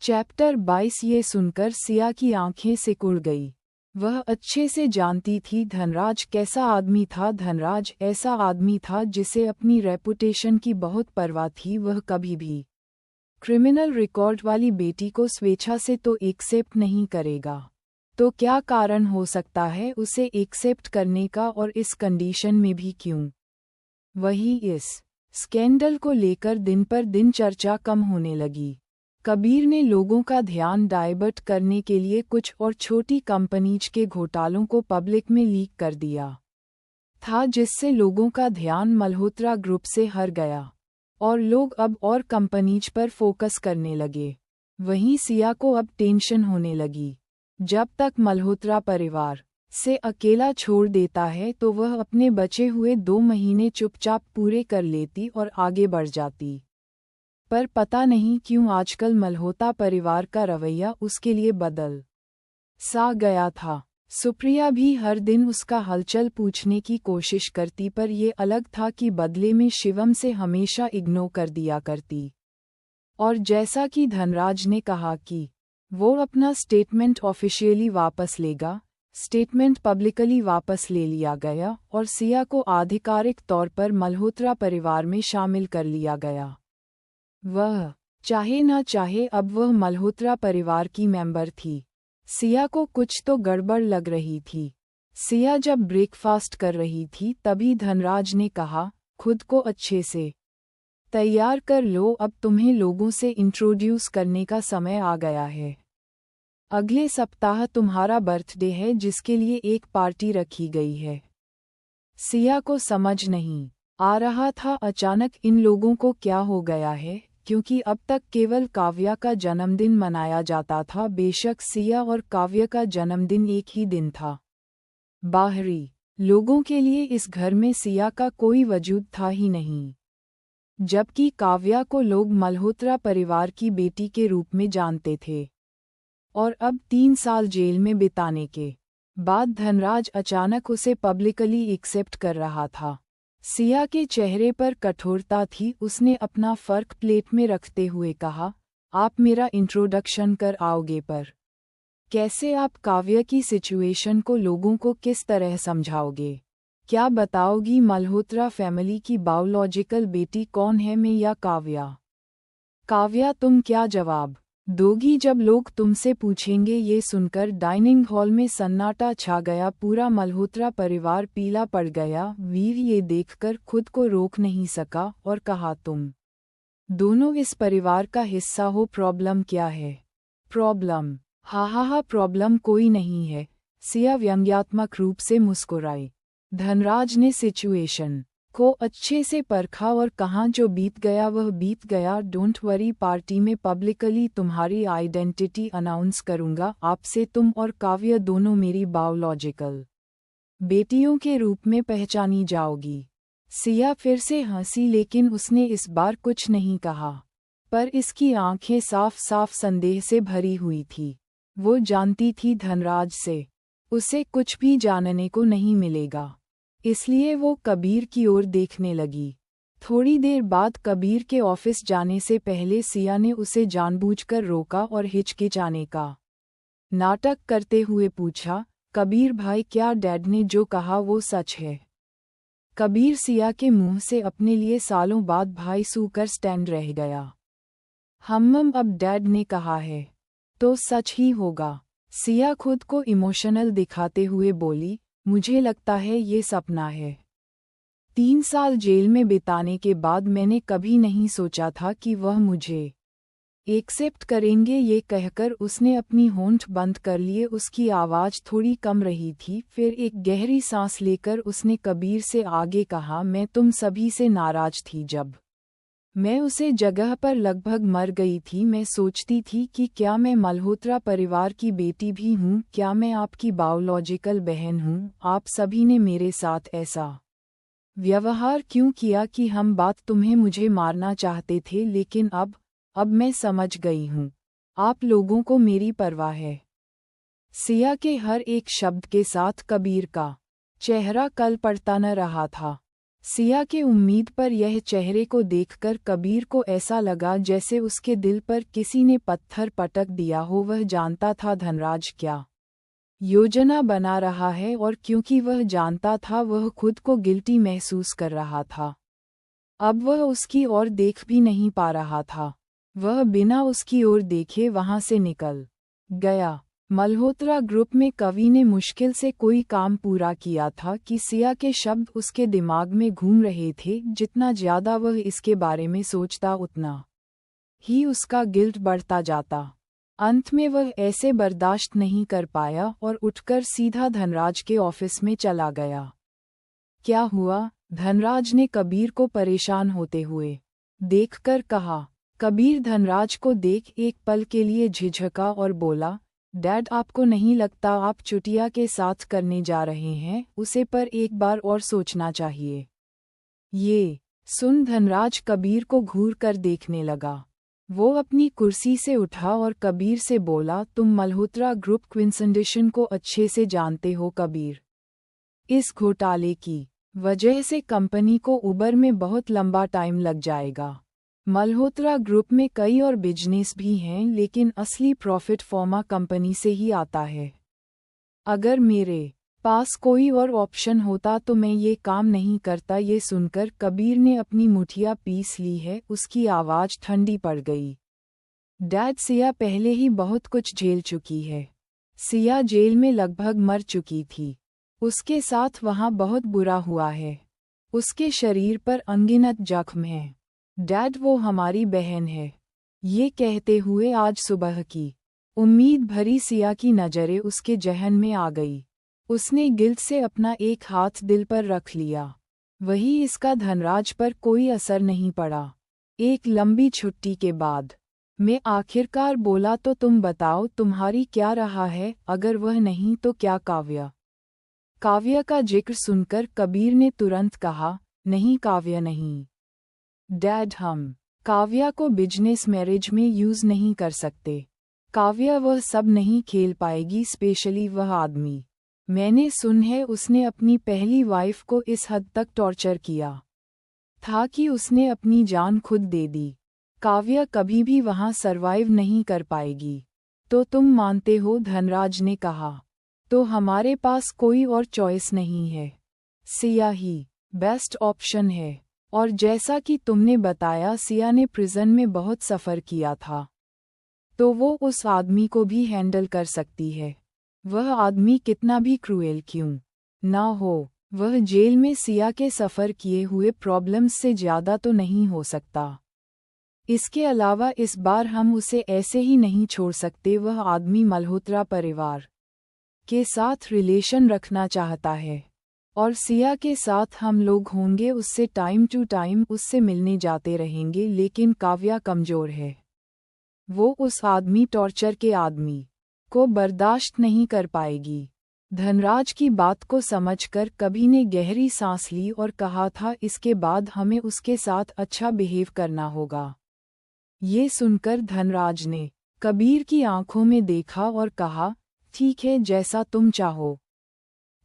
Chapter 22। ये सुनकर सिया की आंखें सिकुड़ गई। वह अच्छे से जानती थी धनराज कैसा आदमी था। धनराज ऐसा आदमी था जिसे अपनी रेपुटेशन की बहुत परवाह थी। वह कभी भी क्रिमिनल रिकॉर्ड वाली बेटी को स्वेच्छा से तो एक्सेप्ट नहीं करेगा। तो क्या कारण हो सकता है उसे एक्सेप्ट करने का, और इस कंडीशन में भी क्यों? वही इस स्कैंडल को लेकर दिन पर दिन चर्चा कम होने लगी। कबीर ने लोगों का ध्यान डाइवर्ट करने के लिए कुछ और छोटी कंपनीज के घोटालों को पब्लिक में लीक कर दिया था, जिससे लोगों का ध्यान मल्होत्रा ग्रुप से हट गया और लोग अब और कंपनीज पर फोकस करने लगे। वहीं सिया को अब टेंशन होने लगी। जब तक मल्होत्रा परिवार से अकेला छोड़ देता है तो वह अपने बचे हुए 2 महीने चुपचाप पूरे कर लेती और आगे बढ़ जाती। पर पता नहीं क्यों आजकल मल्होत्रा परिवार का रवैया उसके लिए बदल सा गया था। सुप्रिया भी हर दिन उसका हलचल पूछने की कोशिश करती, पर ये अलग था कि बदले में शिवम से हमेशा इग्नोर कर दिया करती। और जैसा कि धनराज ने कहा कि वो अपना स्टेटमेंट ऑफिशियली वापस लेगा, स्टेटमेंट पब्लिकली वापस ले लिया गया और सिया को आधिकारिक तौर पर मल्होत्रा परिवार में शामिल कर लिया गया। वह चाहे ना चाहे अब वह मल्होत्रा परिवार की मेंबर थी। सिया को कुछ तो गड़बड़ लग रही थी। सिया जब ब्रेकफास्ट कर रही थी तभी धनराज ने कहा, खुद को अच्छे से तैयार कर लो, अब तुम्हें लोगों से इंट्रोड्यूस करने का समय आ गया है। अगले सप्ताह तुम्हारा बर्थडे है जिसके लिए एक पार्टी रखी गई है। सिया को समझ नहीं आ रहा था अचानक इन लोगों को क्या हो गया है, क्योंकि अब तक केवल काव्या का जन्मदिन मनाया जाता था। बेशक सिया और काव्या का जन्मदिन एक ही दिन था। बाहरी लोगों के लिए इस घर में सिया का कोई वजूद था ही नहीं, जबकि काव्या को लोग मल्होत्रा परिवार की बेटी के रूप में जानते थे। और अब 3 साल जेल में बिताने के बाद धनराज अचानक उसे पब्लिकली एक्सेप्ट कर रहा था। सिया के चेहरे पर कठोरता थी। उसने अपना फर्क प्लेट में रखते हुए कहा, आप मेरा इंट्रोडक्शन कर आओगे, पर कैसे? आप काव्या की सिचुएशन को लोगों को किस तरह समझाओगे? क्या बताओगी? मल्होत्रा फैमिली की बायोलॉजिकल बेटी कौन है, मैं या काव्या? काव्या, तुम क्या जवाब दोगी जब लोग तुमसे पूछेंगे? ये सुनकर डाइनिंग हॉल में सन्नाटा छा गया। पूरा मल्होत्रा परिवार पीला पड़ गया। वीर ये देखकर खुद को रोक नहीं सका और कहा, तुम दोनों इस परिवार का हिस्सा हो। प्रॉब्लम क्या है? प्रॉब्लम? हा, प्रॉब्लम कोई नहीं है। सिया व्यंग्यात्मक रूप से मुस्कुराई। धनराज ने सिचुएशन को अच्छे से परखा और कहा, जो बीत गया वह बीत गया। डोंट वरी, पार्टी में पब्लिकली तुम्हारी आइडेंटिटी अनाउंस करूंगा। आपसे तुम और काव्य दोनों मेरी बायोलॉजिकल बेटियों के रूप में पहचानी जाओगी। सिया फिर से हंसी, लेकिन उसने इस बार कुछ नहीं कहा, पर इसकी आंखें साफ साफ संदेह से भरी हुई थी। वो जानती थी धनराज से उसे कुछ भी जानने को नहीं मिलेगा, इसलिए वो कबीर की ओर देखने लगी। थोड़ी देर बाद कबीर के ऑफिस जाने से पहले सिया ने उसे जानबूझकर रोका और हिचकिचाने का नाटक करते हुए पूछा, कबीर भाई, क्या डैड ने जो कहा वो सच है? कबीर सिया के मुंह से अपने लिए सालों बाद भाई सूकर स्टैंड रह गया। अब डैड ने कहा है तो सच ही होगा। सिया खुद को इमोशनल दिखाते हुए बोली, मुझे लगता है ये सपना है। 3 साल जेल में बिताने के बाद मैंने कभी नहीं सोचा था कि वह मुझे एक्सेप्ट करेंगे। ये कहकर उसने अपनी होंठ बंद कर लिए। उसकी आवाज़ थोड़ी कम रही थी। फिर एक गहरी सांस लेकर उसने कबीर से आगे कहा, मैं तुम सभी से नाराज थी। जब मैं उसे जगह पर लगभग मर गई थी, मैं सोचती थी कि क्या मैं मल्होत्रा परिवार की बेटी भी हूँ? क्या मैं आपकी बायोलॉजिकल बहन हूँ? आप सभी ने मेरे साथ ऐसा व्यवहार क्यों किया कि हम बात तुम्हें मुझे मारना चाहते थे? लेकिन अब मैं समझ गई हूँ, आप लोगों को मेरी परवाह है। सिया के हर एक शब्द के साथ कबीर का चेहरा कल पड़ता न रहा था। सिया के उम्मीद पर यह चेहरे को देखकर कबीर को ऐसा लगा जैसे उसके दिल पर किसी ने पत्थर पटक दिया हो। वह जानता था धनराज क्या योजना बना रहा है, और क्योंकि वह जानता था वह खुद को गिल्टी महसूस कर रहा था। अब वह उसकी ओर देख भी नहीं पा रहा था। वह बिना उसकी ओर देखे वहां से निकल गया। मल्होत्रा ग्रुप में कवि ने मुश्किल से कोई काम पूरा किया था कि सिया के शब्द उसके दिमाग में घूम रहे थे। जितना ज्यादा वह इसके बारे में सोचता उतना ही उसका गिल्ट बढ़ता जाता। अंत में वह ऐसे बर्दाश्त नहीं कर पाया और उठकर सीधा धनराज के ऑफिस में चला गया। क्या हुआ? धनराज ने कबीर को परेशान होते हुए देखकर कहा। कबीर धनराज को देख एक पल के लिए झिझका और बोला, डैड, आपको नहीं लगता आप चुटिया के साथ करने जा रहे हैं? उसे पर एक बार और सोचना चाहिए। ये सुन धनराज कबीर को घूर कर देखने लगा। वो अपनी कुर्सी से उठा और कबीर से बोला, तुम मल्होत्रा ग्रुप क्विंसेंडिशन को अच्छे से जानते हो कबीर। इस घोटाले की वजह से कंपनी को उबर में बहुत लंबा टाइम लग जाएगा। मल्होत्रा ग्रुप में कई और बिजनेस भी हैं, लेकिन असली प्रॉफिट फार्मा कंपनी से ही आता है। अगर मेरे पास कोई और ऑप्शन होता तो मैं ये काम नहीं करता। ये सुनकर कबीर ने अपनी मुठिया पीस ली है। उसकी आवाज़ ठंडी पड़ गई। डैड, सिया पहले ही बहुत कुछ झेल चुकी है। सिया जेल में लगभग मर चुकी थी। उसके साथ वहाँ बहुत बुरा हुआ है। उसके शरीर पर अनगिनत जख्म हैं। डैड, वो हमारी बहन है। ये कहते हुए आज सुबह की उम्मीद भरी सिया की नज़रें उसके जहन में आ गई। उसने गिल्ट से अपना एक हाथ दिल पर रख लिया। वही इसका धनराज पर कोई असर नहीं पड़ा। एक लंबी छुट्टी के बाद मैं आखिरकार बोला, तो तुम बताओ तुम्हारी क्या रहा है? अगर वह नहीं तो क्या काव्या? काव्या का जिक्र सुनकर कबीर ने तुरंत कहा, नहीं काव्या नहीं। डैड, हम काव्या को बिजनेस मैरिज में यूज़ नहीं कर सकते। काव्या वह सब नहीं खेल पाएगी, स्पेशली वह आदमी। मैंने सुन है उसने अपनी पहली वाइफ को इस हद तक टॉर्चर किया था कि उसने अपनी जान खुद दे दी। काव्या कभी भी वहाँ सरवाइव नहीं कर पाएगी। तो तुम मानते हो? धनराज ने कहा। तो हमारे पास कोई और चॉइस नहीं है। सिया ही बेस्ट ऑप्शन है। और जैसा कि तुमने बताया, सिया ने प्रिजन में बहुत सफ़र किया था, तो वो उस आदमी को भी हैंडल कर सकती है। वह आदमी कितना भी क्रूएल क्यों ना हो, वह जेल में सिया के सफ़र किए हुए प्रॉब्लम्स से ज़्यादा तो नहीं हो सकता। इसके अलावा इस बार हम उसे ऐसे ही नहीं छोड़ सकते। वह आदमी मल्होत्रा परिवार के साथ रिलेशन रखना चाहता है, और सिया के साथ हम लोग होंगे उससे टाइम टू टाइम उससे मिलने जाते रहेंगे। लेकिन काव्या कमज़ोर है। वो उस आदमी टॉर्चर के आदमी को बर्दाश्त नहीं कर पाएगी। धनराज की बात को समझकर कबीर ने गहरी सांस ली और कहा था, इसके बाद हमें उसके साथ अच्छा बिहेव करना होगा। ये सुनकर धनराज ने कबीर की आंखों में देखा और कहा, ठीक है, जैसा तुम चाहो।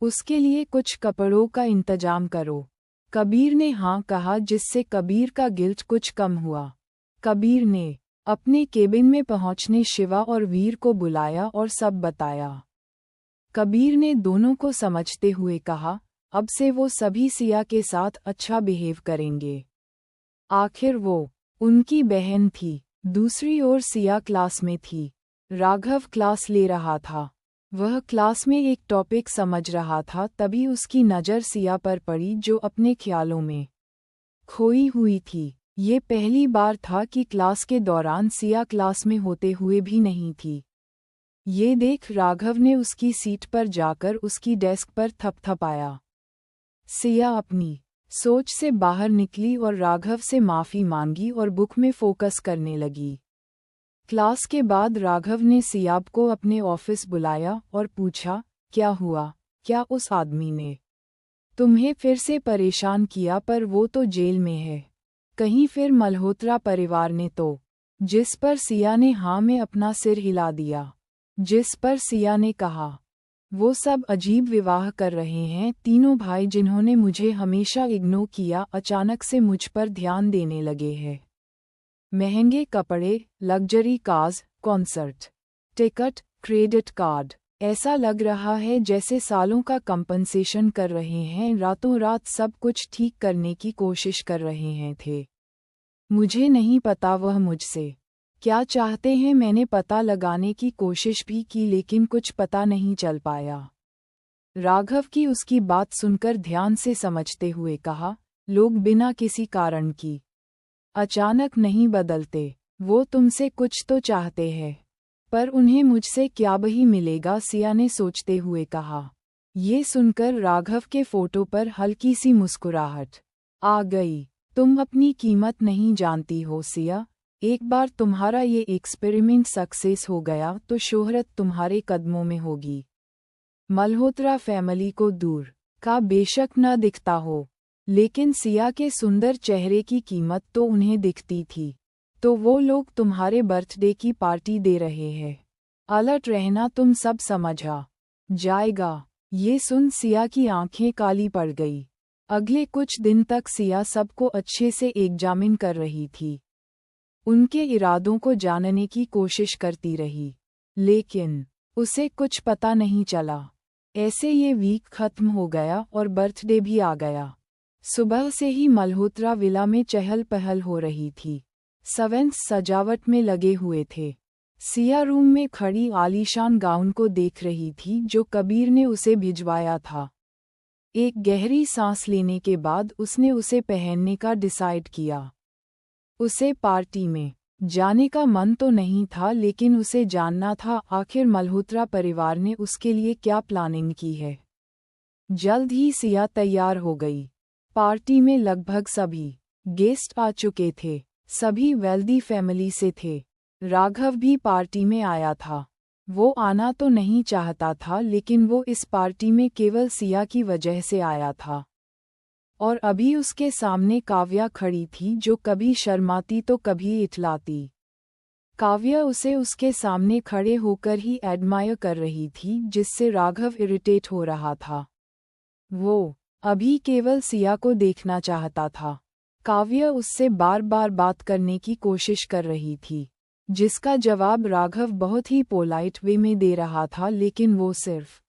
उसके लिए कुछ कपड़ों का इंतजाम करो। कबीर ने हाँ कहा, जिससे कबीर का गिल्ट कुछ कम हुआ। कबीर ने अपने केबिन में पहुंचने शिवा और वीर को बुलाया और सब बताया। कबीर ने दोनों को समझते हुए कहा, अब से वो सभी सिया के साथ अच्छा बिहेव करेंगे। आखिर वो उनकी बहन थी। दूसरी ओर सिया क्लास में थी। राघव क्लास ले रहा था। वह क्लास में एक टॉपिक समझ रहा था, तभी उसकी नज़र सिया पर पड़ी, जो अपने ख्यालों में खोई हुई थी। ये पहली बार था कि क्लास के दौरान सिया क्लास में होते हुए भी नहीं थी। ये देख राघव ने उसकी सीट पर जाकर उसकी डेस्क पर थपथपाया। सिया अपनी सोच से बाहर निकली और राघव से माफ़ी मांगी और बुक में फोकस करने लगी। क्लास के बाद राघव ने सिया को अपने ऑफिस बुलाया और पूछा, क्या हुआ? क्या उस आदमी ने तुम्हें फिर से परेशान किया? पर वो तो जेल में है। कहीं फिर मल्होत्रा परिवार ने तो? जिस पर सिया ने हाँ में अपना सिर हिला दिया। जिस पर सिया ने कहा, वो सब अजीब विवाह कर रहे हैं। तीनों भाई जिन्होंने मुझे हमेशा इग्नोर किया अचानक से मुझ पर ध्यान देने लगे हैं। महंगे कपड़े, luxury cars, concert ticket, credit card. ऐसा लग रहा है जैसे सालों का कंपनसेशन कर रहे हैं। रातों रात सब कुछ ठीक करने की कोशिश कर रहे हैं थे। मुझे नहीं पता वह मुझसे क्या चाहते हैं। मैंने पता लगाने की कोशिश भी की लेकिन कुछ पता नहीं चल पाया। राघव की उसकी बात सुनकर ध्यान से समझते हुए कहा, लोग बिना किसी कारण की अचानक नहीं बदलते। वो तुमसे कुछ तो चाहते हैं, पर उन्हें मुझसे क्या बही मिलेगा, सिया ने सोचते हुए कहा। ये सुनकर राघव के फोटो पर हल्की सी मुस्कुराहट आ गई। तुम अपनी कीमत नहीं जानती हो सिया। एक बार तुम्हारा ये एक्सपेरिमेंट सक्सेस हो गया तो शोहरत तुम्हारे कदमों में होगी। मल्होत्रा फैमिली को दूर का बेशक न दिखता हो, लेकिन सिया के सुंदर चेहरे की कीमत तो उन्हें दिखती थी। तो वो लोग तुम्हारे बर्थडे की पार्टी दे रहे हैं। अलर्ट रहना, तुम सब समझा जाएगा। ये सुन सिया की आंखें काली पड़ गई। अगले कुछ दिन तक सिया सबको अच्छे से एग्जामिन कर रही थी। उनके इरादों को जानने की कोशिश करती रही, लेकिन उसे कुछ पता नहीं चला। ऐसे ये वीक खत्म हो गया और बर्थडे भी आ गया। सुबह से ही मल्होत्रा विला में चहल पहल हो रही थी। सर्वेंट्स सजावट में लगे हुए थे। सिया रूम में खड़ी आलीशान गाउन को देख रही थी जो कबीर ने उसे भिजवाया था। एक गहरी सांस लेने के बाद उसने उसे पहनने का डिसाइड किया। उसे पार्टी में जाने का मन तो नहीं था, लेकिन उसे जानना था आखिर मल्होत्रा परिवार ने उसके लिए क्या प्लानिंग की है। जल्द ही सिया तैयार हो गई। पार्टी में लगभग सभी गेस्ट आ चुके थे। सभी वेल्दी फैमिली से थे। राघव भी पार्टी में आया था। वो आना तो नहीं चाहता था, लेकिन वो इस पार्टी में केवल सिया की वजह से आया था। और अभी उसके सामने काव्या खड़ी थी जो कभी शर्माती तो कभी इठलाती। काव्या उसे उसके सामने खड़े होकर ही एडमायर कर रही थी, जिससे राघव इरिटेट हो रहा था। वो अभी केवल सिया को देखना चाहता था। काव्या उससे बार बार बात करने की कोशिश कर रही थी, जिसका जवाब राघव बहुत ही पोलाइट वे में दे रहा था, लेकिन वो सिर्फ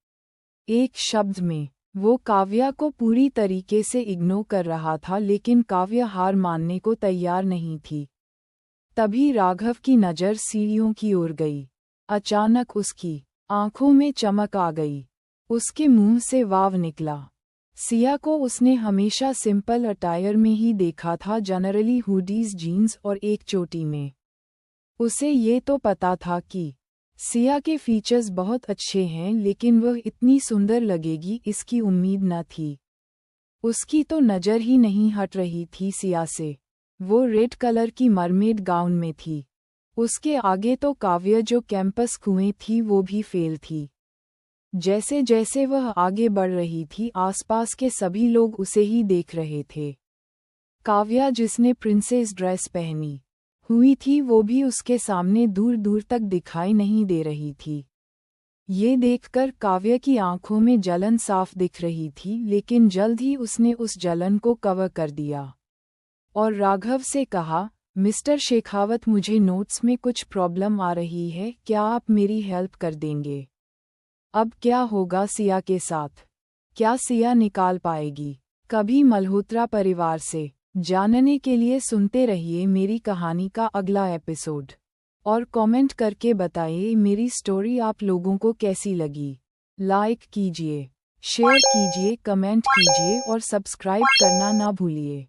एक शब्द में वो काव्या को पूरी तरीके से इग्नोर कर रहा था। लेकिन काव्या हार मानने को तैयार नहीं थी। तभी राघव की नज़र सीढ़ियों की ओर गई। अचानक उसकी आंखों में चमक आ गई। उसके मुंह से वाव निकला। सिया को उसने हमेशा सिंपल अटायर में ही देखा था, जनरली हुडीज, जीन्स और एक चोटी में। उसे ये तो पता था कि सिया के फीचर्स बहुत अच्छे हैं, लेकिन वह इतनी सुंदर लगेगी इसकी उम्मीद न थी। उसकी तो नज़र ही नहीं हट रही थी सिया से। वो रेड कलर की मरमेड गाउन में थी। उसके आगे तो काव्या जो कैंपस कुएं थी वो भी फेल थी। जैसे जैसे वह आगे बढ़ रही थी, आसपास के सभी लोग उसे ही देख रहे थे। काव्या जिसने प्रिंसेस ड्रेस पहनी हुई थी वो भी उसके सामने दूर दूर तक दिखाई नहीं दे रही थी। ये देखकर काव्या की आंखों में जलन साफ दिख रही थी, लेकिन जल्द ही उसने उस जलन को कवर कर दिया और राघव से कहा, मिस्टर शेखावत, मुझे नोट्स में कुछ प्रॉब्लम आ रही है, क्या आप मेरी हेल्प कर देंगे? अब क्या होगा सिया के साथ? क्या सिया निकाल पाएगी कभी मल्होत्रा परिवार से? जानने के लिए सुनते रहिए मेरी कहानी का अगला एपिसोड और कमेंट करके बताइए मेरी स्टोरी आप लोगों को कैसी लगी। लाइक कीजिए, शेयर कीजिए, कमेंट कीजिए और सब्सक्राइब करना ना भूलिए।